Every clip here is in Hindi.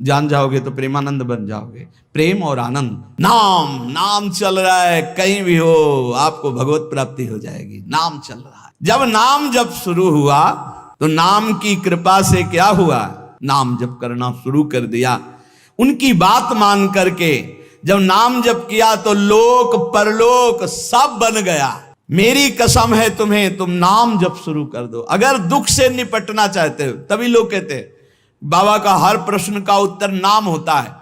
जान जाओगे तो प्रेमानंद बन जाओगे। प्रेम और आनंद, नाम नाम चल रहा है, कहीं भी हो आपको भगवत प्राप्ति हो जाएगी। नाम चल रहा है। जब नाम जप शुरू हुआ तो नाम की कृपा से क्या हुआ, नाम जप करना शुरू कर दिया। उनकी बात मान करके जब नाम जप किया तो लोक परलोक सब बन गया। मेरी कसम है तुम्हें, तुम नाम जप शुरू कर दो। अगर दुख से निपटना चाहते हो, तभी लोग कहते हैं बाबा का हर प्रश्न का उत्तर नाम होता है,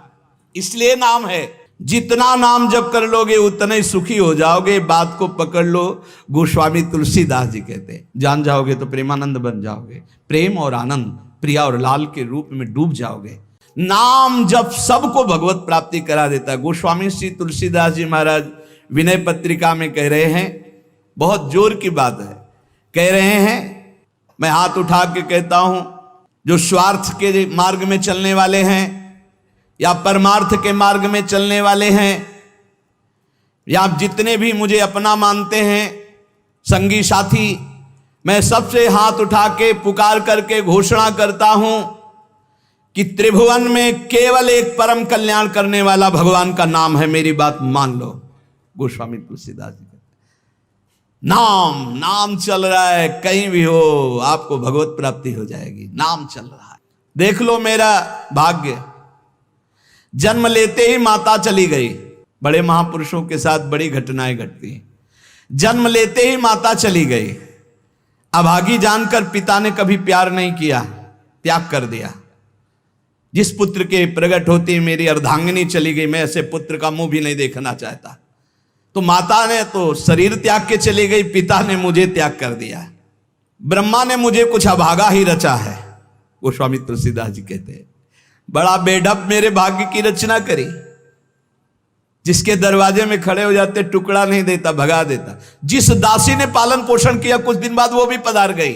इसलिए नाम है। जितना नाम जप कर लोगे उतने ही सुखी हो जाओगे। बात को पकड़ लो। गोस्वामी तुलसीदास जी कहते हैं, जान जाओगे तो प्रेमानंद बन जाओगे। प्रेम और आनंद, प्रिया और लाल के रूप में डूब जाओगे। नाम जप सबको भगवत प्राप्ति करा देता है। गोस्वामी श्री तुलसीदास जी महाराज विनय पत्रिका में कह रहे हैं, बहुत जोर की बात है, कह रहे हैं, मैं हाथ उठा के कहता हूं, जो स्वार्थ के मार्ग में चलने वाले हैं या परमार्थ के मार्ग में चलने वाले हैं, या जितने भी मुझे अपना मानते हैं संगी साथी, मैं सबसे हाथ उठा के पुकार करके घोषणा करता हूं कि त्रिभुवन में केवल एक परम कल्याण करने वाला भगवान का नाम है। मेरी बात मान लो। गोस्वामी तुलसीदास जी, नाम नाम चल रहा है, कहीं भी हो आपको भगवत प्राप्ति हो जाएगी। नाम चल रहा है। देख लो मेरा भाग्य, जन्म लेते ही माता चली गई। बड़े महापुरुषों के साथ बड़ी घटनाएं घटती हैं। जन्म लेते ही माता चली गई। अभागी जानकर पिता ने कभी प्यार नहीं किया, त्याग कर दिया। जिस पुत्र के प्रकट होती मेरी अर्धांगिनी चली गई, मैं ऐसे पुत्र का मुंह भी नहीं देखना चाहता। तो माता ने तो शरीर त्याग के चली गई, पिता ने मुझे त्याग कर दिया। ब्रह्मा ने मुझे कुछ अभागा ही रचा है। गोस्वामी तुलसीदास जी कहते हैं, बड़ा बेढप मेरे भाग्य की रचना करी। जिसके दरवाजे में खड़े हो जाते टुकड़ा नहीं देता, भगा देता। जिस दासी ने पालन पोषण किया, कुछ दिन बाद वो भी पधार गई।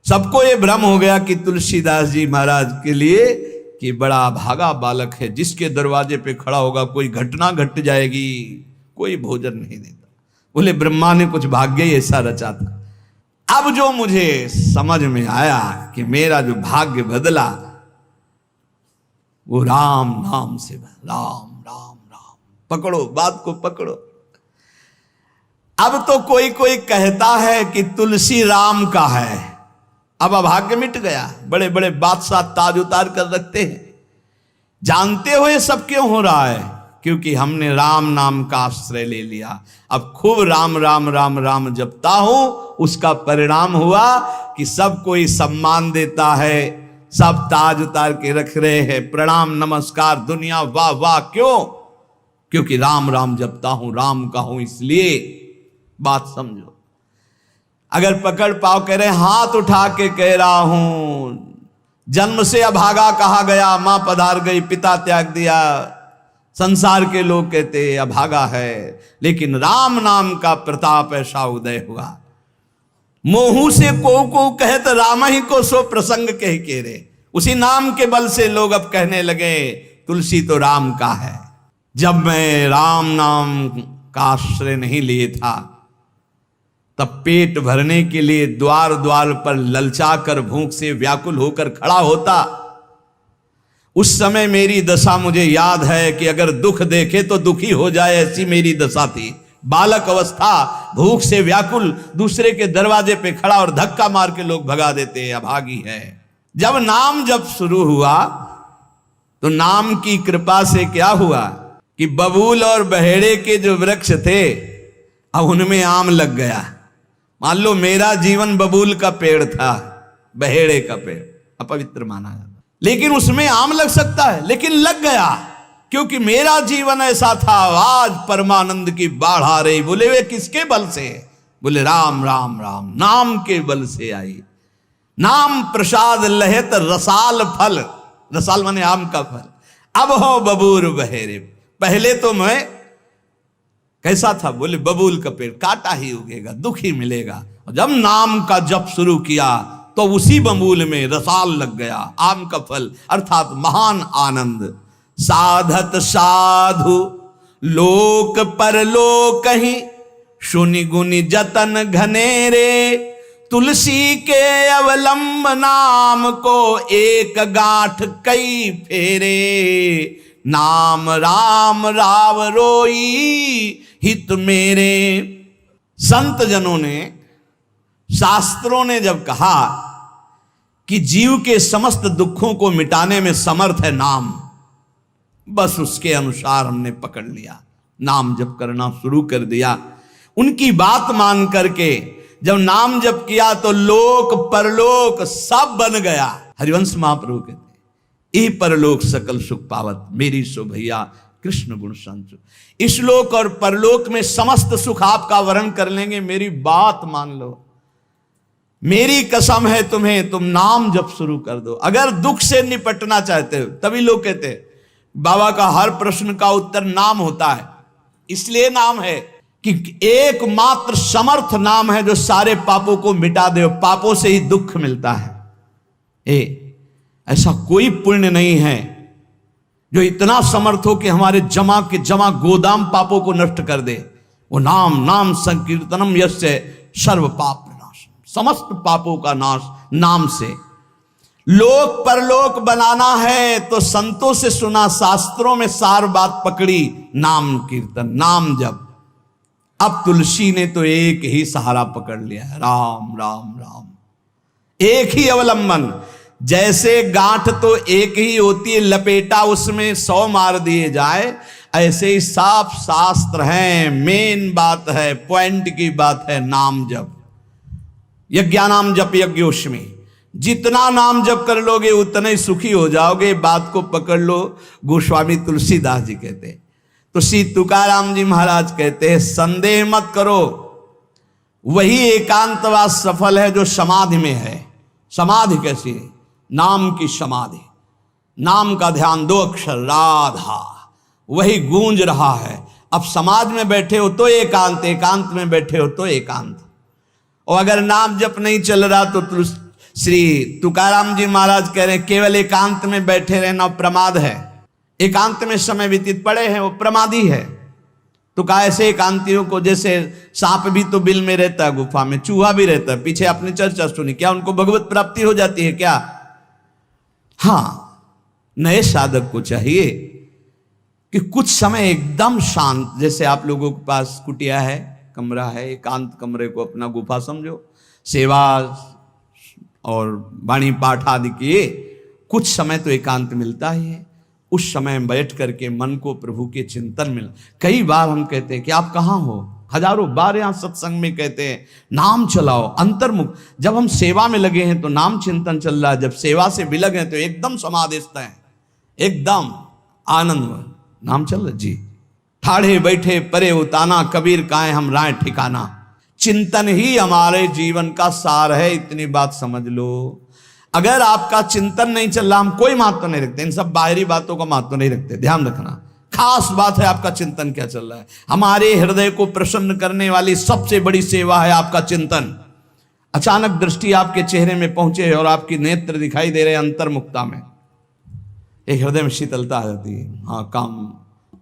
सबको ये भ्रम हो गया कि तुलसीदास जी महाराज के लिए कि बड़ा भागा बालक है, जिसके दरवाजे पे खड़ा होगा कोई घटना घट जाएगी, कोई भोजन नहीं देता। बोले ब्रह्मा ने कुछ भाग्य ही ऐसा रचा था। अब जो मुझे समझ में आया कि मेरा जो भाग्य बदला वो राम नाम से, राम राम राम, पकड़ो बात को पकड़ो। अब तो कोई कोई कहता है कि तुलसी राम का है। अब अभाग्य मिट गया। बड़े बड़े बादशाह ताज उतार कर रखते हैं। जानते हुए सब क्यों हो रहा है? क्योंकि हमने राम नाम का आश्रय ले लिया। अब खूब राम राम राम राम जपता हूं, उसका परिणाम हुआ कि सब कोई सम्मान देता है, सब ताज उतार के रख रहे हैं, प्रणाम नमस्कार, दुनिया वाह वाह। क्यों? क्योंकि राम राम जपता हूं, राम का हूं, इसलिए। बात समझो। अगर पकड़ पाओ, कह रहे हाथ उठा के कह रहा हूं, जन्म से अभागा कहा गया, मां पधार गई, पिता त्याग दिया। संसार के लोग कहते अभागा है, लेकिन राम नाम का प्रताप ऐसा उदय हुआ। मोहू से को कहत राम ही को सो प्रसंग कह के रे। उसी नाम के बल से लोग अब कहने लगे तुलसी तो राम का है। जब मैं राम नाम का आश्रय नहीं लिए था, तब पेट भरने के लिए द्वार द्वार पर ललचा कर भूख से व्याकुल होकर खड़ा होता। उस समय मेरी दशा मुझे याद है कि अगर दुख देखे तो दुखी हो जाए, ऐसी मेरी दशा थी। बालक अवस्था, भूख से व्याकुल, दूसरे के दरवाजे पे खड़ा और धक्का मार के लोग भगा देते हैं, अभागी है। जब नाम जब शुरू हुआ तो नाम की कृपा से क्या हुआ कि बबूल और बहेड़े के जो वृक्ष थे, अब उनमें आम लग गया। मान लो मेरा जीवन बबूल का पेड़ था, बहेड़े का पेड़ अपवित्र माना जाता, लेकिन उसमें आम लग सकता है, लेकिन लग गया। क्योंकि मेरा जीवन ऐसा था। आज परमानंद की बाढ़ आ रही। बोले वे किसके बल से? बोले राम राम राम, नाम के बल से आई। नाम प्रसाद लहत रसाल फल, रसाल माने आम का फल। अब हो बबूर बहेरे। पहले तो मैं कैसा था? बोले बबूल का पेड़, काटा ही उगेगा, दुख ही मिलेगा। जब नाम का जप शुरू किया तो उसी बबूल में रसाल लग गया, आम का फल, अर्थात महान आनंद। साधत साधु लोक परलोक ही, सुनि गुनि जतन घनेरे, तुलसी के अवलंब नाम को एक गांठ कई फेरे, नाम राम राव रोई हित मेरे। संत जनों ने, शास्त्रों ने जब कहा कि जीव के समस्त दुखों को मिटाने में समर्थ है नाम, बस उसके अनुसार हमने पकड़ लिया, नाम जप करना शुरू कर दिया। उनकी बात मान करके जब नाम जप किया तो लोक परलोक सब बन गया। हरिवंश महाप्रभु कहते ई परलोक सकल सुख पावत, मेरी सो भैया कृष्ण गुण संचु। इस लोक और परलोक में समस्त सुख आपका वर्ण कर लेंगे, मेरी बात मान लो, मेरी कसम है तुम्हें, तुम नाम जप शुरू कर दो। अगर दुख से निपटना चाहते हो, तभी लोग कहते बाबा का हर प्रश्न का उत्तर नाम होता है। इसलिए नाम है कि एकमात्र समर्थ नाम है जो सारे पापों को मिटा दे। पापों से ही दुख मिलता है। ऐसा कोई पुण्य नहीं है जो इतना समर्थ हो कि हमारे जमा के जमा गोदाम पापों को नष्ट कर दे। वो नाम, नाम संकीर्तनम यस्य सर्व पाप नाश, समस्त पापों का नाश नाम से। लोक परलोक बनाना है तो संतों से सुना, शास्त्रों में सार बात पकड़ी, नाम कीर्तन, नाम जप। अब तुलसी ने तो एक ही सहारा पकड़ लिया है, राम राम राम, एक ही अवलंबन। जैसे गांठ तो एक ही होती है, लपेटा उसमें 100 मार दिए जाए, ऐसे ही साफ शास्त्र हैं, मेन बात है, पॉइंट की बात है, नाम जप। यज्ञानाम जप यज्ञोष्मी, जितना नाम जप कर लोगे उतने सुखी हो जाओगे। बात को पकड़ लो। गोस्वामी तुलसीदास जी कहते, तो श्री तुकाराम जी महाराज कहते हैं, संदेह मत करो, वही एकांतवास सफल है जो समाधि में है। समाधि कैसी है? नाम की समाधि, नाम का ध्यान, 2 अक्षर राधा, वही गूंज रहा है। अब समाधि में बैठे हो तो एकांत, एकांत में बैठे हो तो एकांत। और अगर नाम जप नहीं चल रहा तो श्री तुकाराम जी महाराज कह रहे हैं, केवल एकांत में बैठे रहना प्रमाद है। एकांत में समय व्यतीत पड़े हैं, वो प्रमादी है। तो कहा ऐसे एकांतियों को, जैसे सांप भी तो बिल में रहता है, गुफा में चूहा भी रहता है, पीछे आपने चर्चा सुनी, क्या उनको भगवत प्राप्ति हो जाती है क्या? हाँ, नए साधक को चाहिए कि कुछ समय एकदम शांत, जैसे आप लोगों के पास कुटिया है, कमरा है, एकांत कमरे को अपना गुफा समझो, सेवा और वाणी पाठ आदि किए, कुछ समय तो एकांत मिलता ही है। उस समय बैठ करके मन को प्रभु के चिंतन में, कई बार हम कहते हैं कि आप कहाँ हो, हजारों बार यहाँ सत्संग में कहते हैं नाम चलाओ, अंतर्मुख। जब हम सेवा में लगे हैं तो नाम चिंतन चल रहा है, जब सेवा से विलग हैं तो एकदम समाधिस्थ हैं, एकदम आनंद, नाम चल रहा जी। ठाढ़े बैठे परे उताना, कबीर काहे हम राय ठिकाना। चिंतन ही हमारे जीवन का सार है, इतनी बात समझ लो। अगर आपका चिंतन नहीं चल रहा, हम कोई महत्व नहीं रखते, इन सब बाहरी बातों का महत्व नहीं रखते, ध्यान रखना। खास बात है आपका चिंतन क्या चल रहा है। हमारे हृदय को प्रसन्न करने वाली सबसे बड़ी सेवा है आपका चिंतन। अचानक दृष्टि आपके चेहरे में पहुंचे और आपकी नेत्र दिखाई दे रहे अंतर्मुखता में, एक हृदय में शीतलता आ जाती है, हाँ काम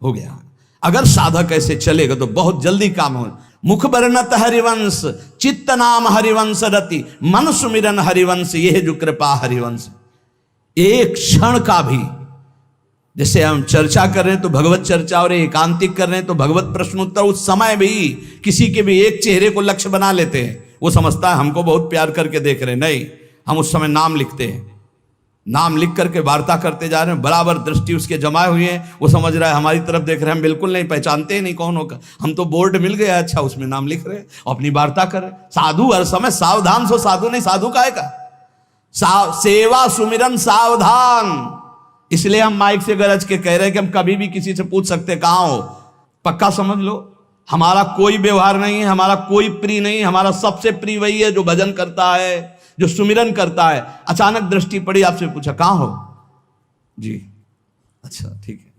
हो गया। अगर साधक ऐसे चलेगा तो बहुत जल्दी काम हो। मुख बरनत हरिवंश, चित्त नाम हरिवंश रति, मन सुमिरन हरिवंश, यह जो कृपा हरिवंश। एक क्षण का भी, जैसे हम चर्चा कर रहे हैं तो भगवत चर्चा और एकांतिक कर रहे हैं तो भगवत प्रश्नोत्तर, उस समय भी किसी के भी एक चेहरे को लक्ष्य बना लेते हैं। वो समझता है हमको बहुत प्यार करके देख रहे हैं, नहीं, हम उस समय नाम लिखते हैं, नाम लिख करके वार्ता करते जा रहे हैं, बराबर दृष्टि उसके जमाए हुए हैं। वो समझ रहा है हमारी तरफ देख रहे हैं, हम बिल्कुल नहीं पहचानते ही नहीं कौन होगा, हम तो बोर्ड मिल गया, अच्छा उसमें नाम लिख रहे हैं और अपनी वार्ता कर रहे हैं। साधु हर समय सावधान सो, साधु नहीं, साधु काहे का, सेवा सुमिरन सावधान। इसलिए हम माइक से गरज के कह रहे हैं कि हम कभी भी किसी से पूछ सकते कहाँ हो। पक्का समझ लो, हमारा कोई व्यवहार नहीं है, हमारा कोई प्रिय नहीं, हमारा सबसे प्रिय वही है जो भजन करता है, जो सुमिरन करता है। अचानक दृष्टि पड़ी, आपसे पूछा कहाँ हो जी, अच्छा ठीक है,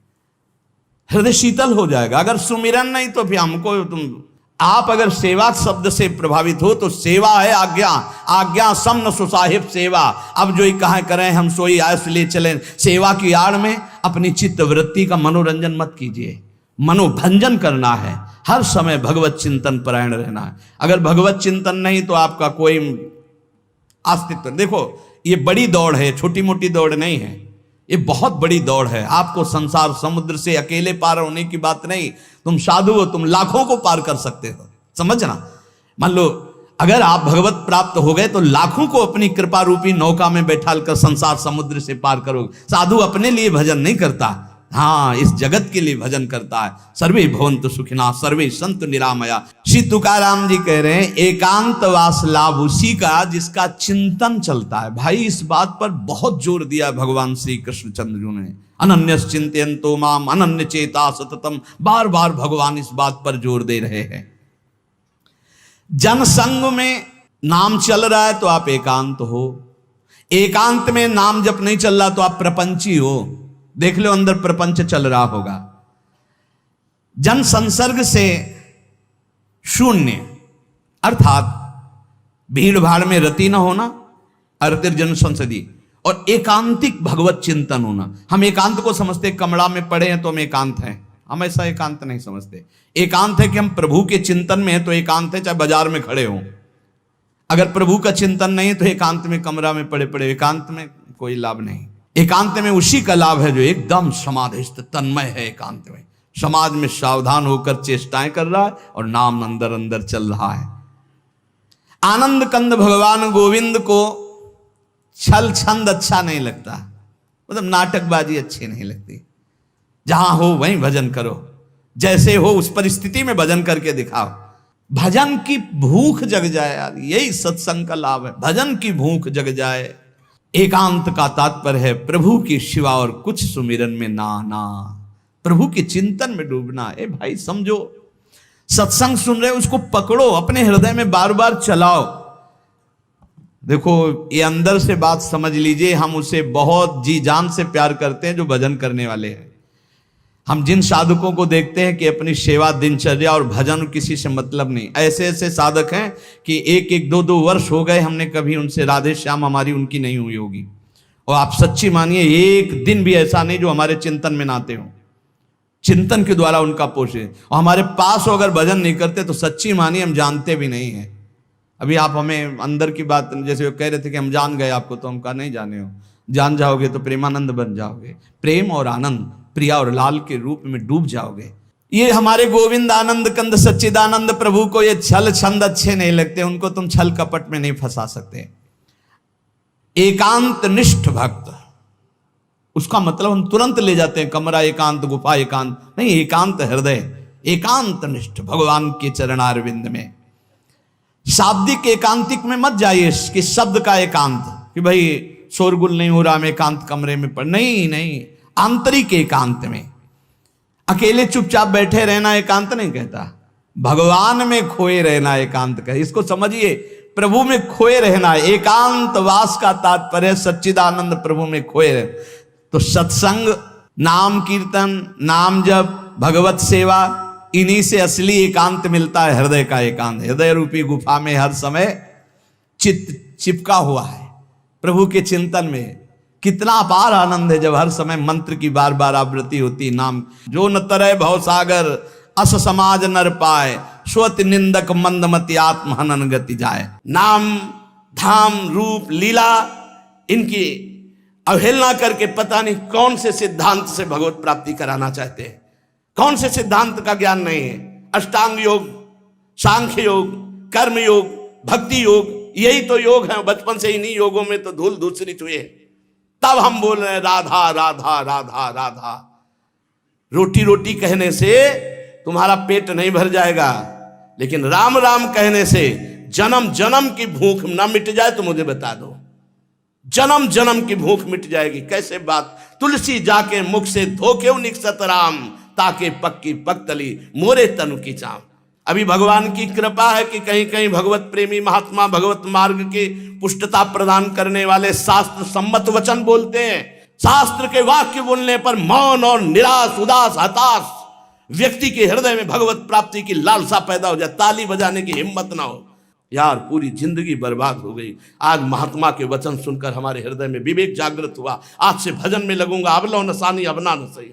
हृदय शीतल हो जाएगा। अगर सुमिरन नहीं तो फिर हमको आप अगर सेवा शब्द से प्रभावित हो तो सेवा है आज्ञा, आज्ञा समन सुसाहिब सेवा। अब जो ही कहा करें हम सोई आयस ले चलें। सेवा की आड़ में अपनी चित्त वृत्ति का मनोरंजन मत कीजिए, मनोभंजन करना है, हर समय भगवत चिंतन परायण रहना है। अगर भगवत चिंतन नहीं तो आपका कोई अस्तित्व। देखो ये बड़ी दौड़ है, छोटी मोटी दौड़ नहीं है, ये बहुत बड़ी दौड़ है। आपको संसार समुद्र से अकेले पार होने की बात नहीं, तुम साधु हो, तुम लाखों को पार कर सकते हो। समझना, मान लो अगर आप भगवत प्राप्त हो गए तो लाखों को अपनी कृपा रूपी नौका में बैठाल कर संसार समुद्र से पार करोगे। साधु अपने लिए भजन नहीं करता, हाँ इस जगत के लिए भजन करता है। सर्वे भवन्तु सुखिनः सर्वे सन्तु निरामया। श्री तुकाराम जी कह रहे हैं एकांत वास लाभ उसी का जिसका चिंतन चलता है। भाई इस बात पर बहुत जोर दिया भगवान श्री कृष्णचंद्र जी ने, अनन्यश्चिन्तयन्तो माम अनन्य चेता सततम। बार बार भगवान इस बात पर जोर दे रहे हैं। जनसंग में नाम चल रहा है तो आप एकांत हो, एकांत में नाम जब नहीं चल रहा तो आप प्रपंची हो। देख लो अंदर प्रपंच चल रहा होगा। जन संसर्ग से शून्य अर्थात भीड़ भाड़ में रति न होना, अर्तिर जन संसदी, और एकांतिक भगवत चिंतन होना। हम एकांत को समझते कमरा में पड़े हैं तो हम एकांत हैं, हम ऐसा एकांत नहीं समझते। एकांत है कि हम प्रभु के चिंतन में हैं तो एकांत है, चाहे बाजार में खड़े हों। अगर प्रभु का चिंतन नहीं तो एकांत में कमरा में पड़े पड़े एकांत में कोई लाभ नहीं। एकांत में उसी का लाभ है जो एकदम समाधिस्थ तन्मय है। एकांत में समाज में सावधान होकर चेष्टाएं कर रहा है और नाम अंदर अंदर चल रहा है। आनंद कंद भगवान गोविंद को छल छंद अच्छा नहीं लगता, मतलब नाटकबाजी अच्छी नहीं लगती। जहां हो वहीं भजन करो, जैसे हो उस परिस्थिति में भजन करके दिखाओ। भजन की भूख जग जाए यार, यही सत्संग का लाभ है। भजन की भूख जग जाए। एकांत का तात्पर्य है प्रभु की शिवा और कुछ सुमिरन में ना ना, प्रभु के चिंतन में डूबना। ए भाई समझो, सत्संग सुन रहे हो उसको पकड़ो, अपने हृदय में बार बार चलाओ। देखो ये अंदर से बात समझ लीजिए, हम उसे बहुत जी जान से प्यार करते हैं जो भजन करने वाले हैं। हम जिन साधकों को देखते हैं कि अपनी सेवा दिनचर्या और भजन किसी से मतलब नहीं, ऐसे ऐसे साधक हैं कि एक एक दो दो वर्ष हो गए हमने कभी उनसे राधे श्याम हमारी उनकी नहीं हुई होगी। और आप सच्ची मानिए एक दिन भी ऐसा नहीं जो हमारे चिंतन में नाते हो, चिंतन के द्वारा उनका पोषे। और हमारे पास हो अगर भजन नहीं करते तो सच्ची मानिए हम जानते भी नहीं हैं। अभी आप हमें अंदर की बात, जैसे वो कह रहे थे कि हम जान गए आपको, तो हम कहा नहीं जाने हो। जान जाओगे तो प्रेमानंद बन जाओगे, प्रेम और आनंद प्रिया और लाल के रूप में डूब जाओगे। ये हमारे गोविंद आनंद कंद सच्चिदानंद प्रभु को ये छल छंद अच्छे नहीं लगते, उनको तुम छल कपट में नहीं फंसा सकते। एकांत निष्ठ भक्त, उसका मतलब हम तुरंत ले जाते हैं कमरा एकांत, गुफा एकांत नहीं, एकांत हृदय, एकांत निष्ठ भगवान के चरणारविंद में। शाब्दिक एकांतिक में मत जाइए कि शब्द का एकांत, कि भाई शोरगुल नहीं हो रहा, मैं एकांत कमरे में पढ़, नहीं नहीं, आंतरिक एकांत में। अकेले चुपचाप बैठे रहना एकांत नहीं कहता, भगवान में खोए रहना एकांत कहता। इसको समझिए, प्रभु में खोए रहना। एकांत वास का तात्पर्य सच्चिदानंद प्रभु में खोए रहे। तो सत्संग, नाम कीर्तन, नाम जप, भगवत सेवा, इन्हीं से असली एकांत मिलता है, हृदय का एकांत। हृदय रूपी गुफा में हर समय चित्त चिपका हुआ है प्रभु के चिंतन में। कितना अपार आनंद है जब हर समय मंत्र की बार बार आवृत्ति होती। नाम जो न तरय भव सागर अस समाज नर पाए, स्वत निंदक मंदमति आत्म हनन गति जाए। नाम धाम रूप लीला इनकी अवहेलना करके पता नहीं कौन से सिद्धांत से भगवत प्राप्ति कराना चाहते हैं, कौन से सिद्धांत का ज्ञान नहीं है। अष्टांग योग, सांख्य योग, कर्म योग, भक्ति योग, यही तो योग है। बचपन से इन्हीं योगों में तो धूल धूसरित हुए, तब हम बोल रहे हैं राधा राधा राधा राधा। रोटी रोटी कहने से तुम्हारा पेट नहीं भर जाएगा, लेकिन राम राम कहने से जन्म जन्म की भूख ना मिट जाए तो मुझे बता दो, जन्म जन्म की भूख मिट जाएगी। कैसे बात, तुलसी जाके मुख से धोके निकसत राम, ताके पक्की पक्तली मोरे तनु की चाम। अभी भगवान की कृपा है कि कहीं कहीं भगवत प्रेमी महात्मा भगवत मार्ग की पुष्टता प्रदान करने वाले शास्त्र सम्मत वचन बोलते हैं। शास्त्र के वाक्य बोलने पर मौन और निराश उदास हताश व्यक्ति के हृदय में भगवत प्राप्ति की लालसा पैदा हो जाए, ताली बजाने की हिम्मत ना हो। यार पूरी जिंदगी बर्बाद हो गई। आज महात्मा के वचन सुनकर हमारे हृदय में विवेक जागृत हुआ, आज से भजन में लगूंगा। अब लो नसानी अब ना न सही।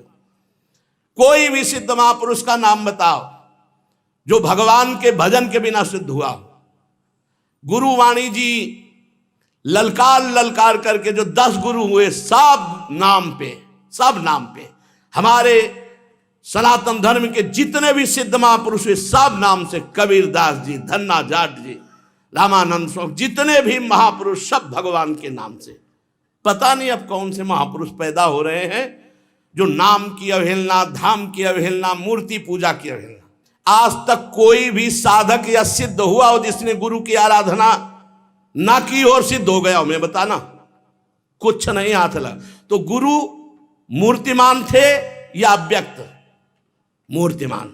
कोई भी सिद्ध महापुरुष का नाम बताओ जो भगवान के भजन के बिना सिद्ध हुआ। गुरुवाणी जी ललकार ललकार करके जो 10 गुरु हुए सब नाम पे हमारे सनातन धर्म के जितने भी सिद्ध महापुरुष हुए सब नाम से, कबीरदास जी, धन्ना जाट जी, रामानंद स्वामी, जितने भी महापुरुष सब भगवान के नाम से। पता नहीं अब कौन से महापुरुष पैदा हो रहे हैं जो नाम की अवहेलना, धाम की अवहेलना, मूर्ति पूजा की अवहेलना। आज तक कोई भी साधक या सिद्ध हुआ हो जिसने गुरु की आराधना ना की और सिद्ध हो गया हो, मैं बताना, कुछ नहीं हाथ लगा। तो गुरु मूर्तिमान थे या अव्यक्त? मूर्तिमान।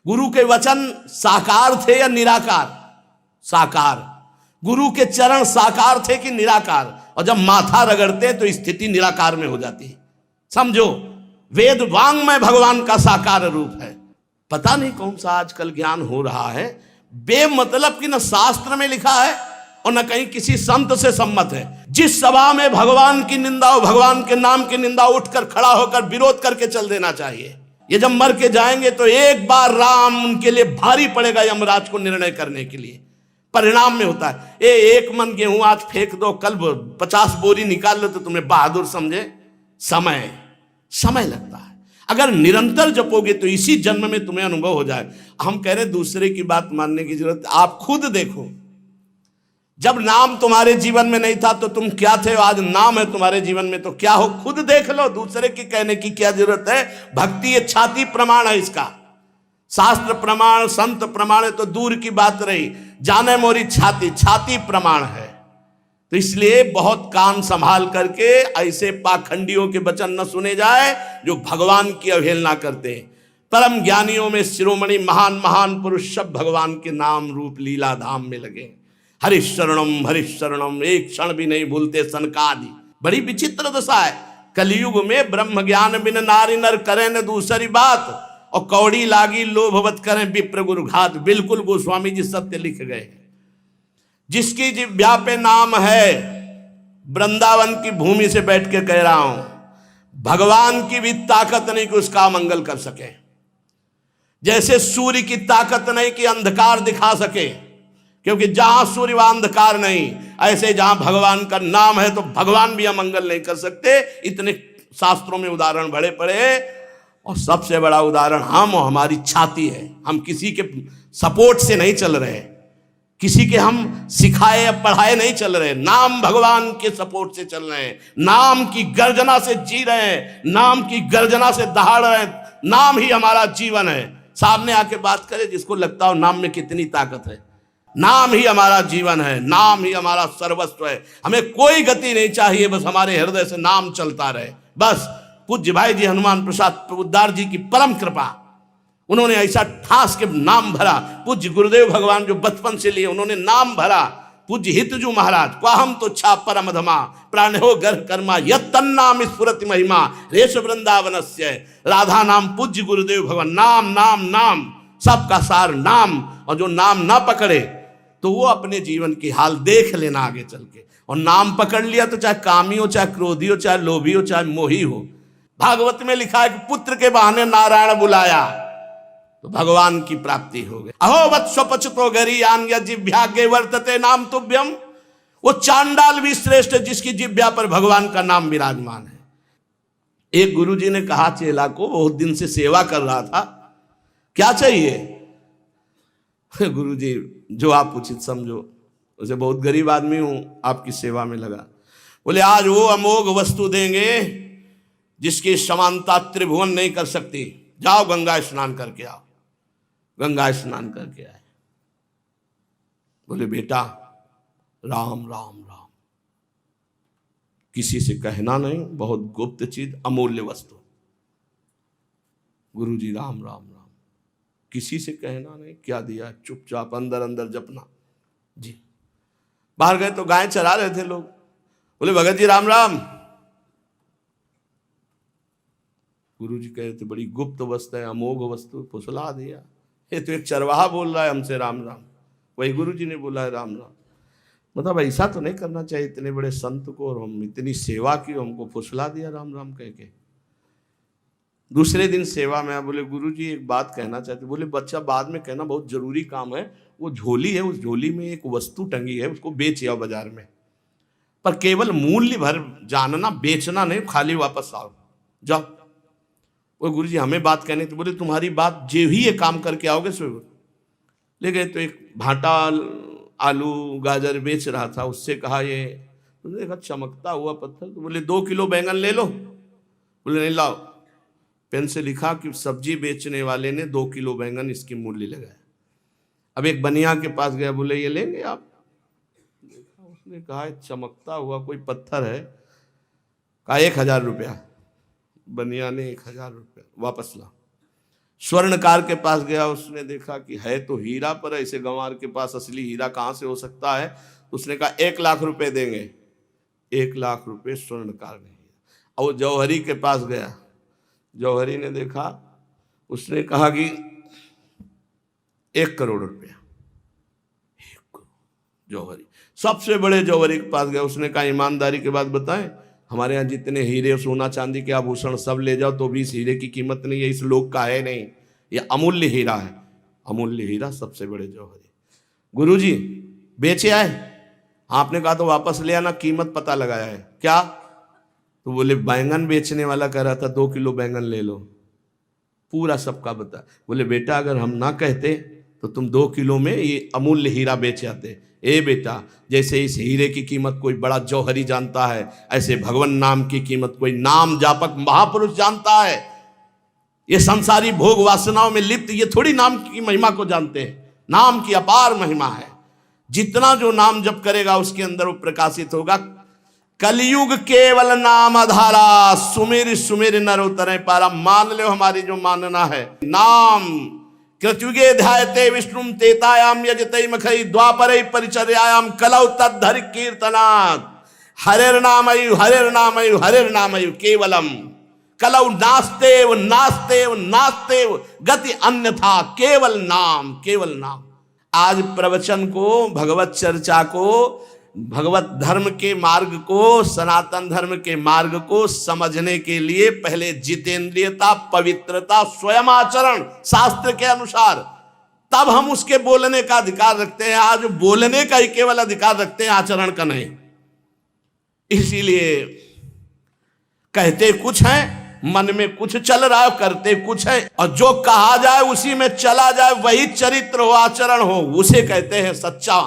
गुरु के वचन साकार थे या निराकार? साकार। गुरु के चरण साकार थे कि निराकार? और जब माथा रगड़ते तो स्थिति निराकार में हो जाती है। समझो, वेद वांग में भगवान का साकार रूप है। पता नहीं कौन सा आजकल ज्ञान हो रहा है बेमतलब कि न शास्त्र में लिखा है और न कहीं किसी संत से सम्मत है। जिस सभा में भगवान की निंदा हो, भगवान के नाम की निंदा, उठकर खड़ा होकर विरोध करके चल देना चाहिए। ये जब मर के जाएंगे तो एक बार राम उनके लिए भारी पड़ेगा यमराज को निर्णय करने के लिए। परिणाम में होता है एक मन गेहूं आज फेंक दो, कल 50 बोरी निकाल लो तो तुम्हें बहादुर समझे। समय लगता है। अगर निरंतर जपोगे तो इसी जन्म में तुम्हें अनुभव हो जाए। हम कह रहे दूसरे की बात मानने की जरूरत, आप खुद देखो, जब नाम तुम्हारे जीवन में नहीं था तो तुम क्या थे, आज नाम है तुम्हारे जीवन में तो क्या हो, खुद देख लो। दूसरे की कहने की क्या जरूरत है। भक्ति ये छाती प्रमाण है इसका। शास्त्र प्रमाण, संत प्रमाण है तो दूर की बात रही, जाने मोरी छाती प्रमाण है। तो इसलिए बहुत कान संभाल करके ऐसे पाखंडियों के वचन न सुने जाए जो भगवान की अवहेलना करते हैं। परम ज्ञानियों में शिरोमणि महान महान पुरुष सब भगवान के नाम रूप लीला धाम में लगे। हरिशरणम एक क्षण भी नहीं भूलते सनकादि। बड़ी विचित्र दशा है। कलयुग में ब्रह्म ज्ञान बिन नारी नर करें न दूसरी बात, और कौड़ी लागी लोभवत करें विप्र गुरु घात। बिल्कुल गोस्वामी जी सत्य लिख गए। जिसकी जिह्वा पे नाम है, वृंदावन की भूमि से बैठ के कह रहा हूं, भगवान की भी ताकत नहीं कि उसका मंगल कर सके। जैसे सूर्य की ताकत नहीं कि अंधकार दिखा सके, क्योंकि जहां सूर्य वहां अंधकार नहीं, ऐसे जहां भगवान का नाम है तो भगवान भी अमंगल नहीं कर सकते। इतने शास्त्रों में उदाहरण बड़े पड़े, और सबसे बड़ा उदाहरण हम और हमारी छाती है। हम किसी के सपोर्ट से नहीं चल रहे, किसी के हम सिखाए या पढ़ाए नहीं चल रहे, नाम भगवान के सपोर्ट से चल रहे हैं। नाम की गर्जना से जी रहे हैं, नाम की गर्जना से दहाड़ रहे हैं। नाम ही हमारा जीवन है। सामने आके बात करे जिसको लगता हो नाम में कितनी ताकत है। नाम ही हमारा जीवन है, नाम ही हमारा सर्वस्व है। हमें कोई गति नहीं चाहिए, बस हमारे हृदय से नाम चलता रहे। बस पूज्य भाई जी हनुमान प्रसाद प्रभुदार जी की परम कृपा, उन्होंने ऐसा ठास के नाम भरा। पूज्य गुरुदेव भगवान जो बचपन से लिए उन्होंने नाम भरा। पूज्य हितजू महाराज क्वाहम तो छा परम धमा प्राण हो गर्भ कर्मा यत्तन्नाम स्फुरति महिमा रेश वृंदावनस्य। राधा नाम पूज्य गुरुदेव भगवान। नाम नाम नाम सबका सार नाम, और जो नाम ना पकड़े तो वो अपने जीवन की हाल देख लेना आगे चल के। और नाम पकड़ लिया तो चाहे कामी हो, चाहे क्रोधी हो, चाहे लोभी हो, चाहे मोही हो। भागवत में लिखा है कि पुत्र के बहाने नारायण बुलाया तो भगवान की प्राप्ति हो गई। अहो वत्सो पचतो गरीयान जिह्वाग्रे वर्तते नाम तुभ्यम। वो चांडाल भी श्रेष्ठ जिसकी जिह्वा पर भगवान का नाम विराजमान है। एक गुरुजी ने कहा चेला को, बहुत दिन से सेवा कर रहा था, क्या चाहिए? गुरुजी जो आप उचित समझो। उसे बहुत गरीब आदमी हूं, आपकी सेवा में लगा। बोले आज वो अमोघ वस्तु देंगे जिसकी समानता त्रिभुवन नहीं कर सकती। जाओ गंगा स्नान करके आओ। गंगा स्नान करके आए। बोले बेटा राम राम राम, किसी से कहना नहीं, बहुत गुप्त चीज, अमूल्य वस्तु। गुरुजी राम राम राम, किसी से कहना नहीं। क्या दिया? चुपचाप अंदर अंदर जपना जी। बाहर गए तो गाय चरा रहे थे लोग। बोले भगत जी राम राम। गुरुजी कह रहे थे बड़ी गुप्त वस्तु है, अमोघ वस्तु, फुसला दिया। ये तो एक चरवाहा बोल रहा है हमसे राम राम, वही गुरुजी ने बोला है राम राम। मतलब ऐसा तो नहीं करना चाहिए इतने बड़े संत को, और हम इतनी सेवा की, हमको फुसला दिया राम राम कह के। दूसरे दिन सेवा में बोले गुरुजी एक बात कहना चाहते। बोले बच्चा बाद में कहना, बहुत जरूरी काम है। वो झोली है, उस झोली में एक वस्तु टंगी है, उसको बेच आओ बाजार में। पर केवल मूल्य भर जानना, बेचना नहीं, खाली वापस आओ, जाओ। वो गुरुजी हमें बात कहने तो बोले तुम्हारी बात जे ही ये काम करके आओगे सो। ले गए तो एक भाटा आलू गाजर बेच रहा था, उससे कहा ये, उसने देखा चमकता हुआ पत्थर, तो बोले 2 किलो बैंगन ले लो। बोले नहीं लाओ। पेन से लिखा कि सब्जी बेचने वाले ने 2 किलो बैंगन इसकी मूल्य लगाया। अब एक बनिया के पास गया, बोले ये लेंगे आप? देखा, उसने कहा चमकता हुआ कोई पत्थर है। कहा 1000 रुपया। बनिया ने 1000 रुपया वापस ला। स्वर्णकार के पास गया, उसने देखा कि है तो हीरा, पर ऐसे गंवार के पास असली हीरा कहाँ से हो सकता है? उसने कहा 1 लाख रुपए देंगे। 1 लाख रुपए स्वर्णकार ने। और जौहरी के पास गया, जौहरी ने देखा, उसने कहा कि 1 करोड़ रुपया। जौहरी सबसे बड़े जौहरी के पास गया, उसने कहा ईमानदारी के बात बताएं, हमारे यहाँ जितने हीरे सोना चांदी के आभूषण सब ले जाओ तो भी इस हीरे की कीमत नहीं है, इस लोक का है नहीं, ये अमूल्य हीरा है। अमूल्य हीरा सबसे बड़े जौहरी। गुरुजी बेचे आए? आपने कहा तो वापस ले आना, कीमत पता लगाया है। क्या? तो बोले बैंगन बेचने वाला कह रहा था 2 किलो बैंगन ले लो। पूरा सबका बता। बोले बेटा अगर हम ना कहते तो तुम 2 किलो में ये अमूल्य हीरा बेच आते। ए बेटा, जैसे इस हीरे की कीमत कोई बड़ा जौहरी जानता है, ऐसे भगवान नाम की कीमत कोई नाम जापक महापुरुष जानता है। ये संसारी भोग वासनाओं में लिप्त ये थोड़ी नाम की महिमा को जानते हैं। नाम की अपार महिमा है। जितना जो नाम जप करेगा उसके अंदर वो प्रकाशित होगा। कलयुग केवल नाम आधारा, सुमिर सुमिर नर उतरे पारा। मान लो हमारी जो मानना है, नाम कृतयुगे ध्यायते विष्णुम तेतायाम यजते मखई द्वापरे परिचर्यायाम कलौ तद्धरि कीर्तनात्। हरेर नामयु हरेर नामयु हरेर नामयु केवलम कलौ नास्तेव नास्तेव नास्तेव गति अन्यथा केवल नाम, केवल नाम। आज प्रवचन को, भगवत चर्चा को, भगवत धर्म के मार्ग को, सनातन धर्म के मार्ग को समझने के लिए पहले जितेंद्रियता, पवित्रता, स्वयं आचरण शास्त्र के अनुसार, तब हम उसके बोलने का अधिकार रखते हैं। आज बोलने का ही केवल अधिकार रखते हैं, आचरण का नहीं। इसीलिए कहते कुछ है, मन में कुछ चल रहा है, करते कुछ है, और जो कहा जाए उसी में चला जाए, वही चरित्र हो, आचरण हो, उसे कहते हैं सच्चा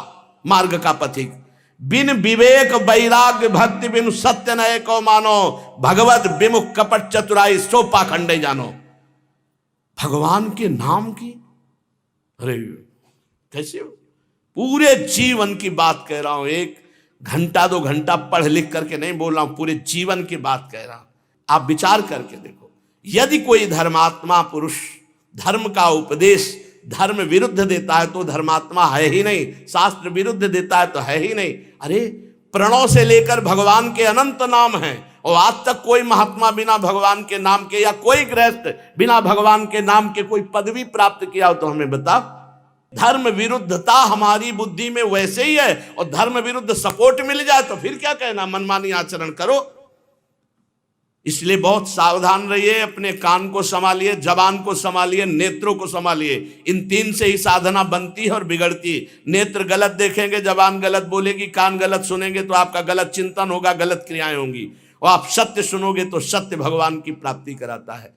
मार्ग का पथिक। बिन विवेक वैराग्य भक्ति बिन सत्य नय को मानो, भगवत विमुख कपट चतुराई सो पाखंडे जानो। भगवान के नाम की, अरे कैसे हो? पूरे जीवन की बात कह रहा हूं, 1 घंटा 2 घंटा पढ़ लिख करके नहीं बोल रहा हूं, पूरे जीवन की बात कह रहा हूं। आप विचार करके देखो, यदि कोई धर्मात्मा पुरुष धर्म का उपदेश धर्म विरुद्ध देता है तो धर्मात्मा है ही नहीं, शास्त्र विरुद्ध देता है तो है ही नहीं। अरे प्रणव से लेकर भगवान के अनंत नाम हैं, और आज तक कोई महात्मा बिना भगवान के नाम के, या कोई गृहस्थ बिना भगवान के नाम के कोई पदवी प्राप्त किया हो तो हमें बता। धर्म विरुद्धता हमारी बुद्धि में वैसे ही है, और धर्म विरुद्ध सपोर्ट मिल जाए तो फिर क्या कहना, मनमानी आचरण करो। इसलिए बहुत सावधान रहिए, अपने कान को संभालिए, जबान को संभालिए, नेत्रों को संभालिए। इन 3 से ही साधना बनती है और बिगड़ती। नेत्र गलत देखेंगे, जबान गलत बोलेगी, कान गलत सुनेंगे तो आपका गलत चिंतन होगा, गलत क्रियाएं होंगी। और आप सत्य सुनोगे तो सत्य भगवान की प्राप्ति कराता है।